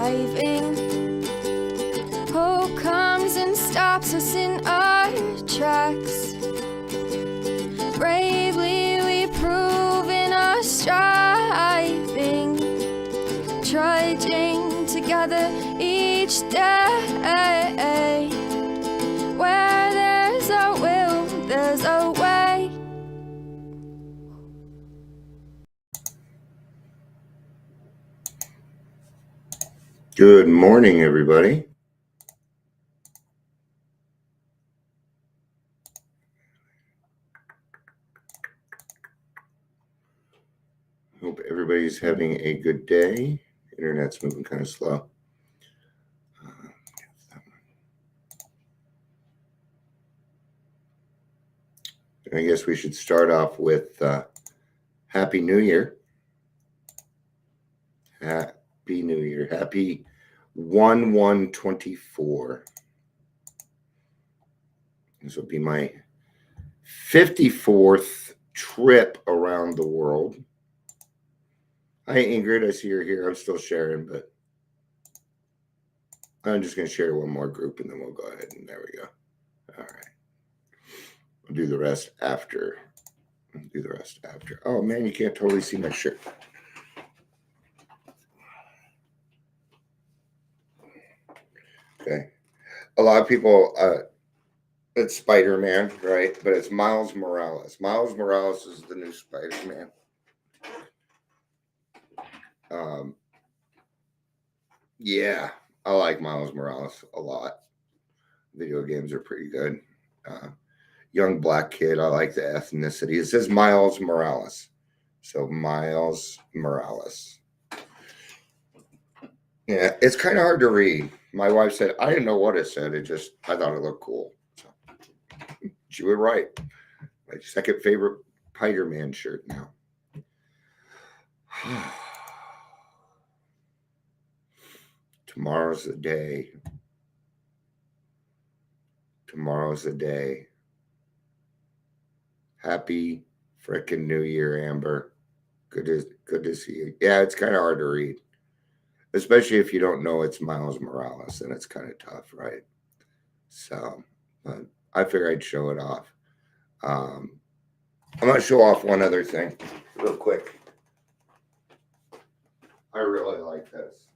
driving. Hope comes and stops us in our tracks. Bravely we prove in our striving, trudging together each day. Where there's a will, there's a way. Good morning, everybody. Hope everybody's having a good day. Internet's moving kind of slow. I guess we should start off with Happy New Year. Happy New Year. Happy 1/1/24. This will be my 54th trip around the world. Hi, Ingrid. I see you're here. I'm still sharing, but I'm just going to share one more group and then we'll go ahead and there we go. All right. We'll do the rest after. Oh, man, you can't totally see my shirt. Okay. A lot of people, it's Spider-Man, right? But it's Miles Morales. Miles Morales is the new Spider-Man. Yeah, I like Miles Morales a lot. Video games are pretty good. Young black kid. I like the ethnicity. It says Miles Morales. So Miles Morales. Yeah, it's kind of hard to read. My wife said, I didn't know what it said. I thought it looked cool. So she was right. My second favorite Spider-Man shirt now. Tomorrow's the day. Happy frickin' New Year, Amber. Good to see you. Yeah, it's kind of hard to read, especially if you don't know it's Miles Morales, and it's kind of tough, right? So, but I figured I'd show it off. I'm going to show off one other thing real quick. I really like this.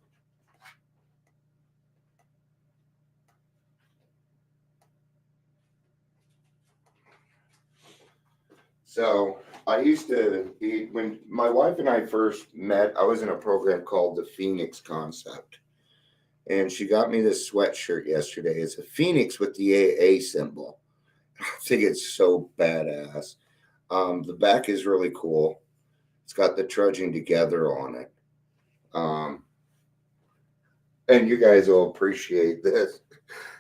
So I used to eat, when my wife and I first met, I was in a program called the Phoenix Concept. And she got me this sweatshirt yesterday. It's a phoenix with the AA symbol. I think it's so badass. The back is really cool. It's got the trudging together on it. And you guys will appreciate this.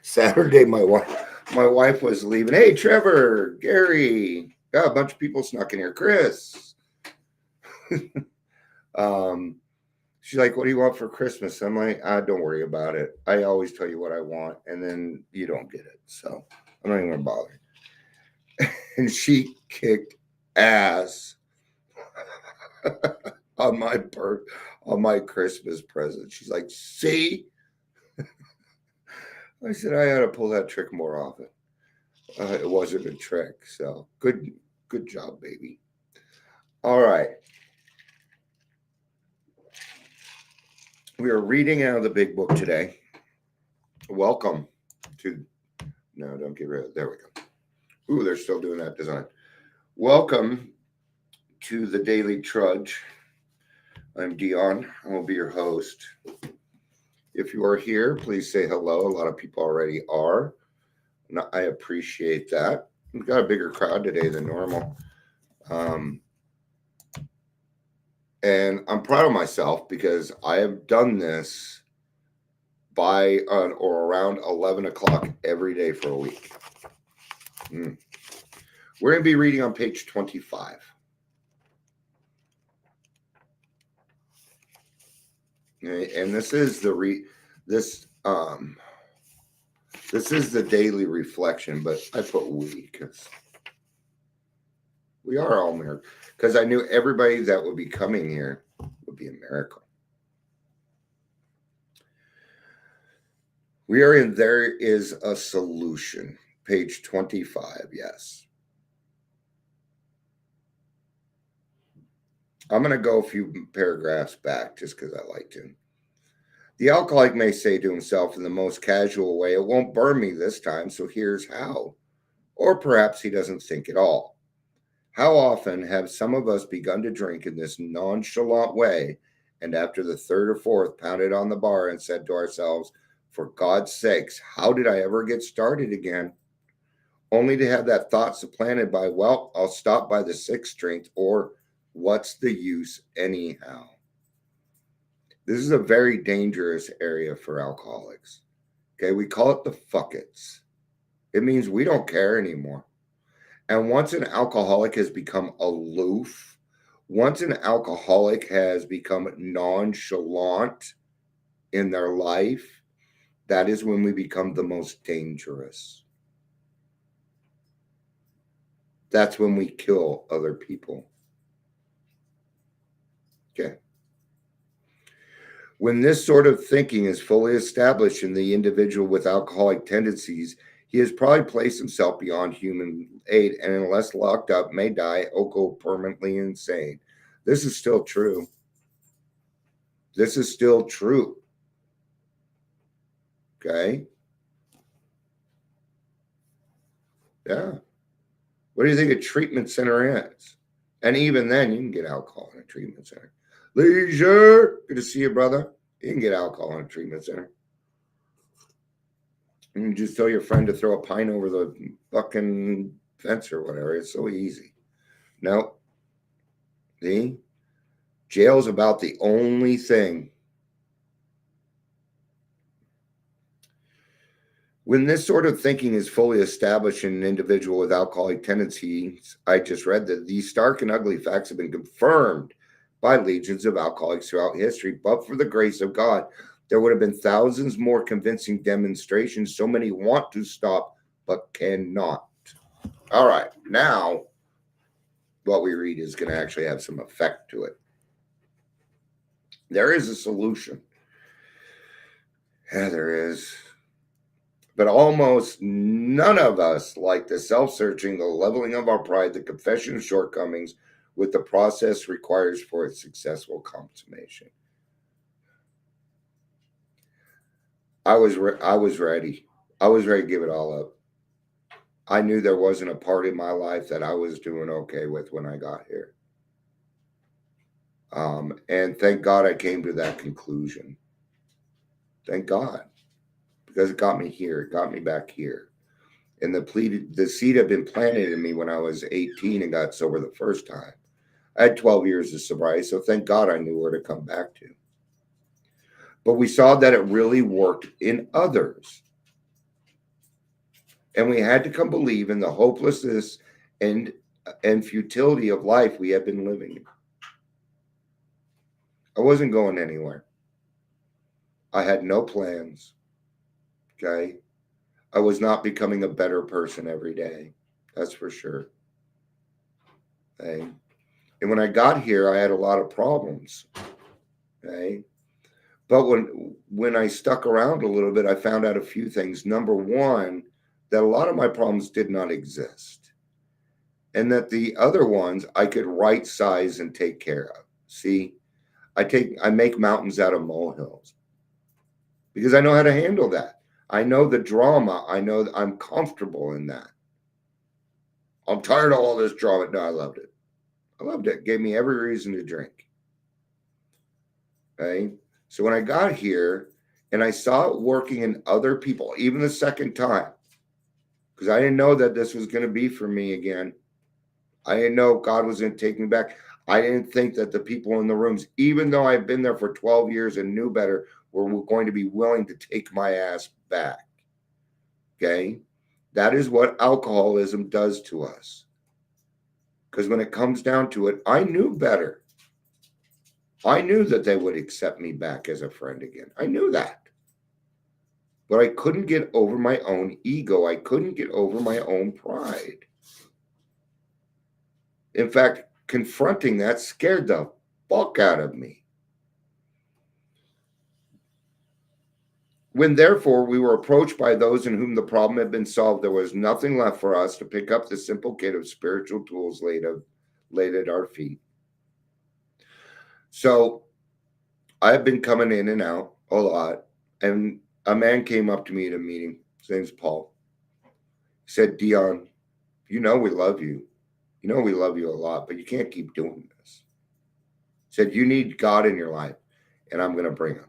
Saturday, my wife was leaving. Hey, Trevor, Gary, yeah, a bunch of people snuck in here. Chris. She's like, what do you want for Christmas? I'm like, don't worry about it. I always tell you what I want, and then you don't get it. So I'm not even going to bother. And she kicked ass on my Christmas present. She's like, see? I said, I ought to pull that trick more often. It wasn't a trick. So good job, baby. All right. We are reading out of the big book today. Welcome to, no, don't get rid of it. There we go. Ooh, they're still doing that design. Welcome to the Daily Trudge. I'm Dion. I will be your host. If you are here, please say hello. A lot of people already are. And I appreciate that. We've got a bigger crowd today than normal. And I'm proud of myself because I have done this by or around 11 o'clock every day for a week. We're going to be reading on page 25. And this is this is the daily reflection, but I put we because we are all American. Because I knew everybody that would be coming here would be a miracle. We are in There Is a Solution, page 25, yes. I'm going to go a few paragraphs back just because I like to. The alcoholic may say to himself in the most casual way, it won't burn me this time, so here's how. Or perhaps he doesn't think at all. How often have some of us begun to drink in this nonchalant way, and after the third or fourth pounded on the bar and said to ourselves, for God's sakes, how did I ever get started again? Only to have that thought supplanted by, well, I'll stop by the sixth drink, or what's the use anyhow? This is a very dangerous area for alcoholics. Okay, we call it the fuck-its. It means we don't care anymore. And once an alcoholic has become aloof, once an alcoholic has become nonchalant in their life, that is when we become the most dangerous. That's when we kill other people. Okay. When this sort of thinking is fully established in the individual with alcoholic tendencies, he has probably placed himself beyond human aid and, unless locked up, may die or go permanently insane. This is still true. This is still true. Okay? Yeah. What do you think a treatment center is? And even then, you can get alcohol in a treatment center. Leisure. Good to see you, brother. You can get alcohol in a treatment center. You can just tell your friend to throw a pint over the fucking fence or whatever. It's so easy. No. See? Jail's about the only thing. When this sort of thinking is fully established in an individual with alcoholic tendencies, I just read that these stark and ugly facts have been confirmed by legions of alcoholics throughout history. But for the grace of God, there would have been thousands more convincing demonstrations. So many want to stop, but cannot. All right, now what we read is going to actually have some effect to it. There is a solution. Yeah, there is. But almost none of us like the self-searching, the leveling of our pride, the confession of shortcomings, with the process requires for its successful consummation. I was ready. I was ready to give it all up. I knew there wasn't a part in my life that I was doing okay with when I got here. And thank God I came to that conclusion. Thank God. Because it got me here. It got me back here. And the seed had been planted in me when I was 18 and got sober the first time. I had 12 years of sobriety, so thank God I knew where to come back to. But we saw that it really worked in others. And we had to come believe in the hopelessness and futility of life we had been living. I wasn't going anywhere. I had no plans. Okay? I was not becoming a better person every day. That's for sure. Okay? And when I got here, I had a lot of problems. Okay? But when I stuck around a little bit, I found out a few things. Number one, that a lot of my problems did not exist. And that the other ones I could right size and take care of. See, I make mountains out of molehills. Because I know how to handle that. I know the drama. I know that I'm comfortable in that. I'm tired of all this drama. No, I loved it. I loved it. It gave me every reason to drink. Okay? So when I got here and I saw it working in other people, even the second time, because I didn't know that this was going to be for me again. I didn't know God was going to take me back. I didn't think that the people in the rooms, even though I've been there for 12 years and knew better, were going to be willing to take my ass back. Okay? That is what alcoholism does to us. Because when it comes down to it, I knew better. I knew that they would accept me back as a friend again. I knew that. But I couldn't get over my own ego. I couldn't get over my own pride. In fact, confronting that scared the fuck out of me. When therefore we were approached by those in whom the problem had been solved, there was nothing left for us to pick up the simple kit of spiritual tools laid at our feet. So I've been coming in and out a lot, and a man came up to me at a meeting. His name's Paul. He said, Dion, we love you. We love you a lot, but you can't keep doing this. He said, you need God in your life, and I'm going to bring him.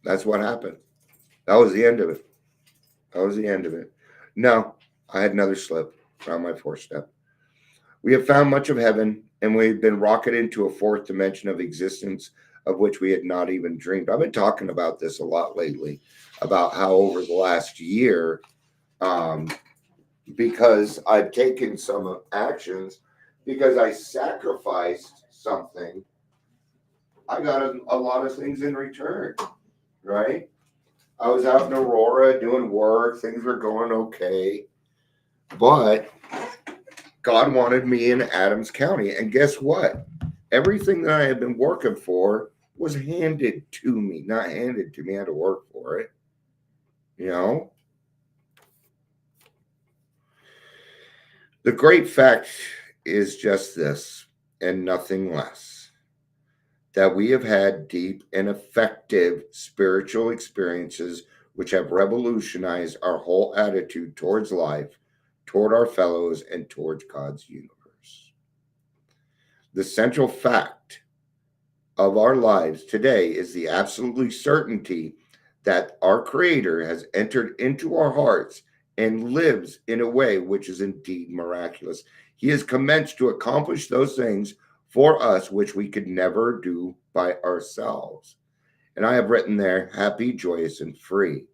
That's what happened. That was the end of it. No, I had another slip around my fourth step. We have found much of heaven, and we've been rocketed into a fourth dimension of existence of which we had not even dreamed. I've been talking about this a lot lately, about how over the last year, because I've taken some actions, because I sacrificed something, I got a lot of things in return, right? I was out in Aurora doing work. Things were going okay. But God wanted me in Adams County. And guess what? Everything that I had been working for was handed to me. Not handed to me. I had to work for it. The great fact is just this, and nothing less, that we have had deep and effective spiritual experiences which have revolutionized our whole attitude towards life, toward our fellows, and towards God's universe. The central fact of our lives today is the absolute certainty that our Creator has entered into our hearts and lives in a way which is indeed miraculous. He has commenced to accomplish those things for us which we could never do by ourselves. And I have written there, happy, joyous, and free.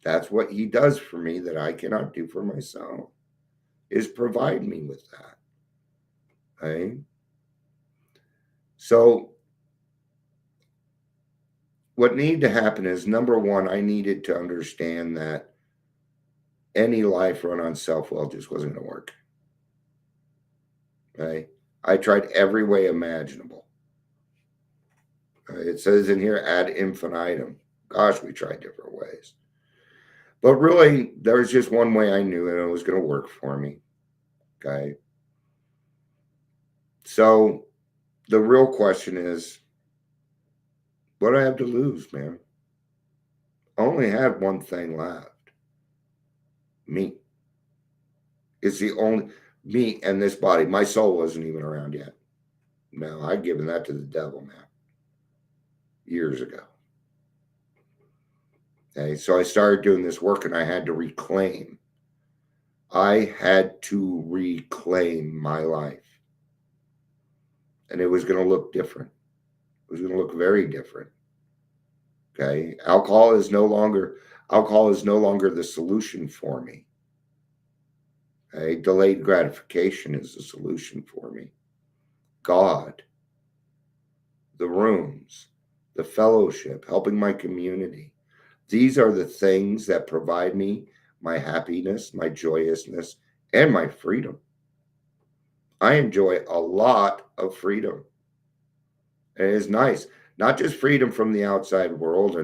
That's what he does for me that I cannot do for myself, is provide me with that. Okay? So what needed to happen is, number one, I needed to understand that any life run on self-will just wasn't going to work. Okay? I tried every way imaginable. It says in here, ad infinitum. Gosh, we tried different ways. But really, there was just one way I knew, and it was going to work for me. Okay? So the real question is, what do I have to lose, man? I only had one thing left. Me. It's the only, me and this body. My soul wasn't even around yet. No, I'd given that to the devil, man. Years ago. Okay, so I started doing this work, and I had to reclaim. I had to reclaim my life. And it was going to look different. It was going to look very different. Okay, alcohol is no longer the solution for me. Okay, delayed gratification is the solution for me. God, the rooms, the fellowship, helping my community. These are the things that provide me my happiness, my joyousness, and my freedom. I enjoy a lot of freedom. And it is nice. Not just freedom from the outside world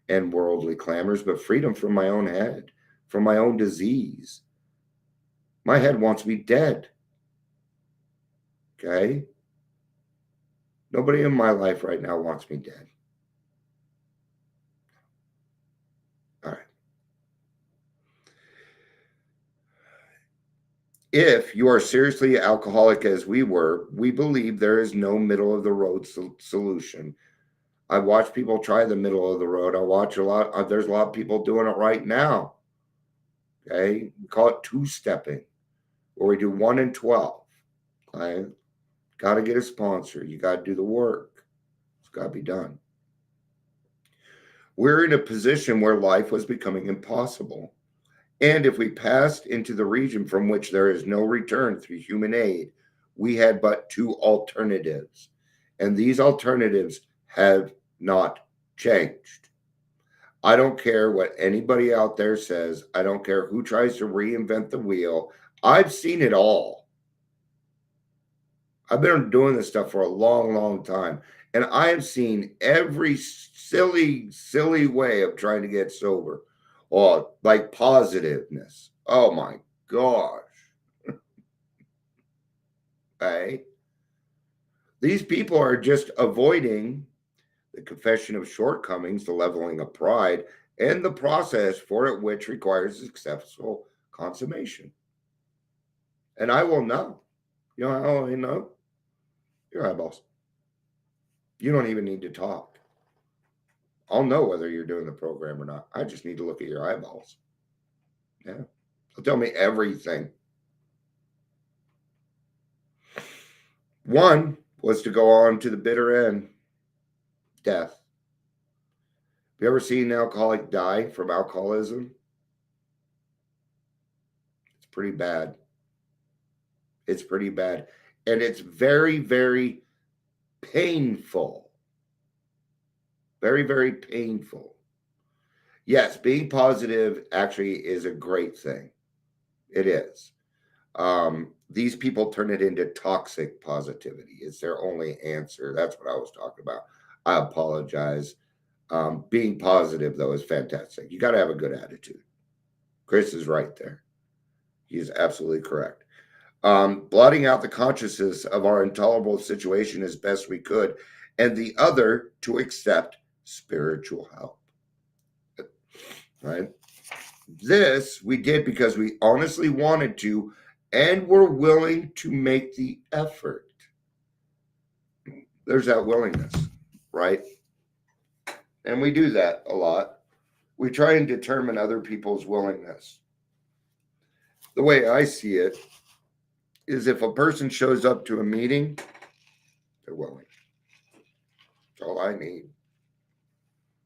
and worldly clamors, but freedom from my own head, from my own disease. My head wants me dead. Okay? Nobody in my life right now wants me dead. All right. If you are seriously alcoholic as we were, we believe there is no middle of the road solution. I watch people try the middle of the road. I watch there's a lot of people doing it right now. Okay? We call it two-stepping, where we do 1 and 12. Okay? Got to get a sponsor. You got to do the work. It's got to be done. We're in a position where life was becoming impossible. And if we passed into the region from which there is no return through human aid, we had but two alternatives. And these alternatives have not changed. I don't care what anybody out there says. I don't care who tries to reinvent the wheel. I've seen it all. I've been doing this stuff for a long, long time. And I have seen every silly way of trying to get sober. Or like positiveness. Oh my gosh. Right? These people are just avoiding the confession of shortcomings, the leveling of pride, and the process for it which requires successful consummation. And I will know. You know how I know? Your eyeballs. You don't even need to talk. I'll know whether you're doing the program or not. I just need to look at your eyeballs. Yeah. They'll tell me everything. One was to go on to the bitter end, death. Have you ever seen an alcoholic die from alcoholism? It's pretty bad. It's pretty bad. And it's very, very painful. Very, very painful. Yes, being positive actually is a great thing. It is. These people turn it into toxic positivity. It's their only answer. That's what I was talking about. I apologize. Being positive, though, is fantastic. You got to have a good attitude. Chris is right there. He is absolutely correct. Blotting out the consciousness of our intolerable situation as best we could, and the other to accept spiritual help. Right? This we did because we honestly wanted to and were willing to make the effort. There's that willingness, right? And we do that a lot. We try and determine other people's willingness. The way I see it is if a person shows up to a meeting, they're willing. That's all I need.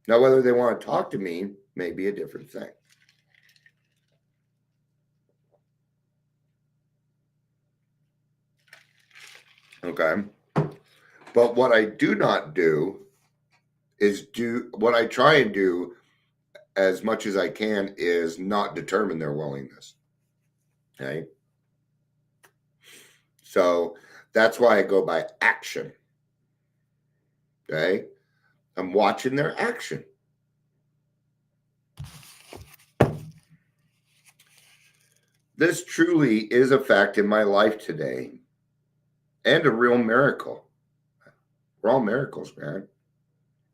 Now, whether they want to talk to me may be a different thing. Okay. But what I do not do is what I try and do as much as I can is not determine their willingness. Okay. So that's why I go by action. Okay. I'm watching their action. This truly is a fact in my life today and a real miracle. We're all miracles, man.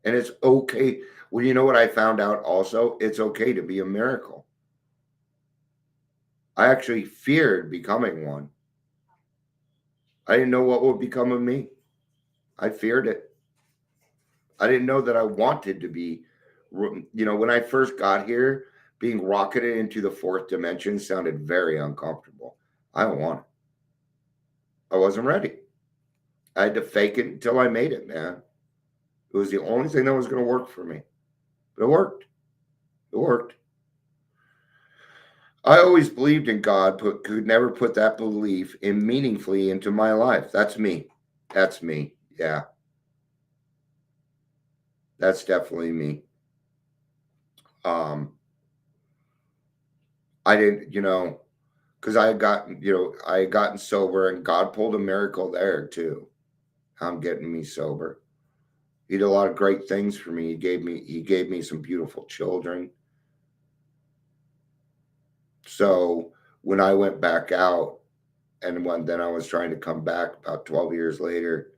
And it's okay. Well, you know what I found out also? It's okay to be a miracle. I actually feared becoming one. I didn't know what would become of me. I feared it. I didn't know that I wanted to be, when I first got here, being rocketed into the fourth dimension sounded very uncomfortable. I don't want it. I wasn't ready. I had to fake it until I made it, man. It was the only thing that was going to work for me. But it worked. It worked. I always believed in God, but could never put that belief in meaningfully into my life. That's me. That's me. Yeah. That's definitely me. I didn't, because I had gotten sober, and God pulled a miracle there too. I'm getting me sober. He did a lot of great things for me. He gave me some beautiful children. So when I went back out, and then I was trying to come back about 12 years later,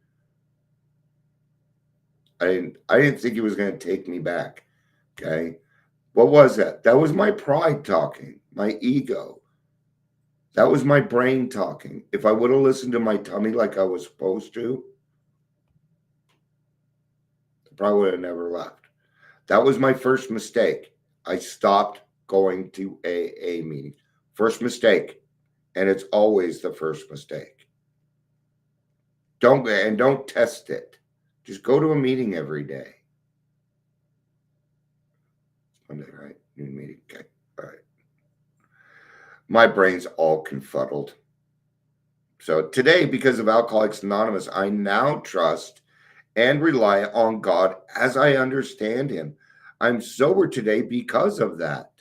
I didn't think he was going to take me back. Okay. What was that? That was my pride talking, my ego. That was my brain talking. If I would have listened to my tummy like I was supposed to, I probably would have never left. That was my first mistake. I stopped going to AA meetings. First mistake. And it's always the first mistake. Don't test it. Just go to a meeting every day. Monday, right? New meeting. Okay. All right. My brain's all confuddled. So today, because of Alcoholics Anonymous, I now trust and rely on God as I understand him. I'm sober today because of that.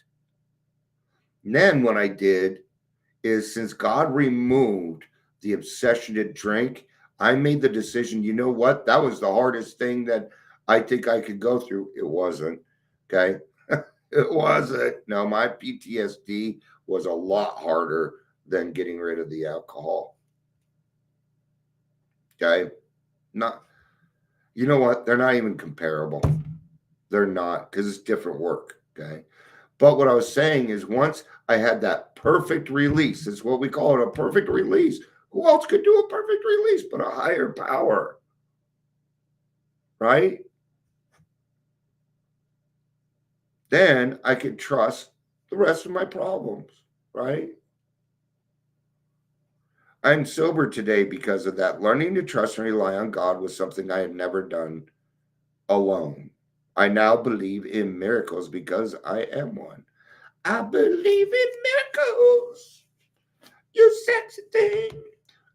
And then what I did is, since God removed the obsession to drink, I made the decision, you know what? That was the hardest thing that I think I could go through. It wasn't. Okay. It wasn't. No, my PTSD was a lot harder than getting rid of the alcohol. Okay. Not, you know what? They're not even comparable. They're not, because it's different work. Okay. But what I was saying is once I had that perfect release, it's what we call it, a perfect release. Who else could do a perfect release but a higher power? Right? Then I could trust the rest of my problems. Right? I'm sober today because of that. Learning to trust and rely on God was something I had never done alone. I now believe in miracles because I am one. I believe in miracles. You sexy thing.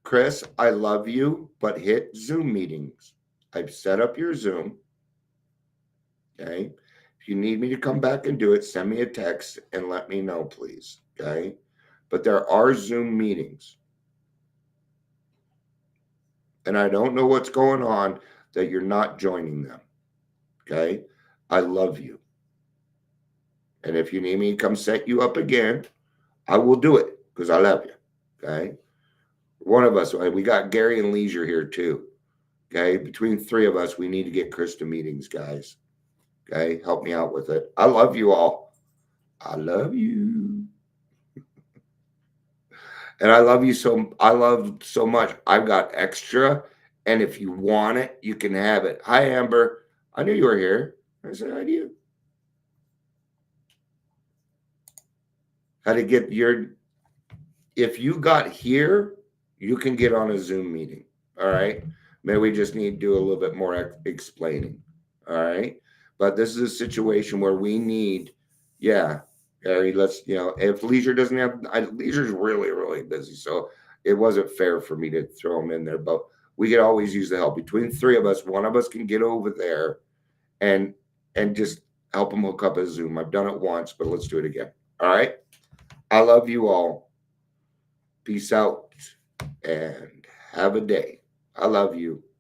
Chris, I love you, but hit Zoom meetings. I've set up your Zoom. Okay. If you need me to come back and do it, send me a text and let me know, please. Okay. But there are Zoom meetings. And I don't know what's going on that you're not joining them. Okay. I love you. And if you need me to come set you up again, I will do it because I love you. Okay. One of us, we got Gary and Leisure here too. Okay. Between three of us, we need to get Chris to meetings, guys. Okay. Help me out with it. I love you all. I love you. And I love you so much. I've got extra. And if you want it, you can have it. Hi, Amber. I knew you were here. I said hi to you. How to get your, if you got here, you can get on a Zoom meeting. All right. Maybe we just need to do a little bit more explaining. All right. But this is a situation where we need, yeah, Gary, let's, if Leisure doesn't have, Leisure's really, really busy. So it wasn't fair for me to throw him in there, but we could always use the help. Between three of us, one of us can get over there and just help him hook up a Zoom. I've done it once, but let's do it again. All right. I love you all. Peace out and have a day. I love you.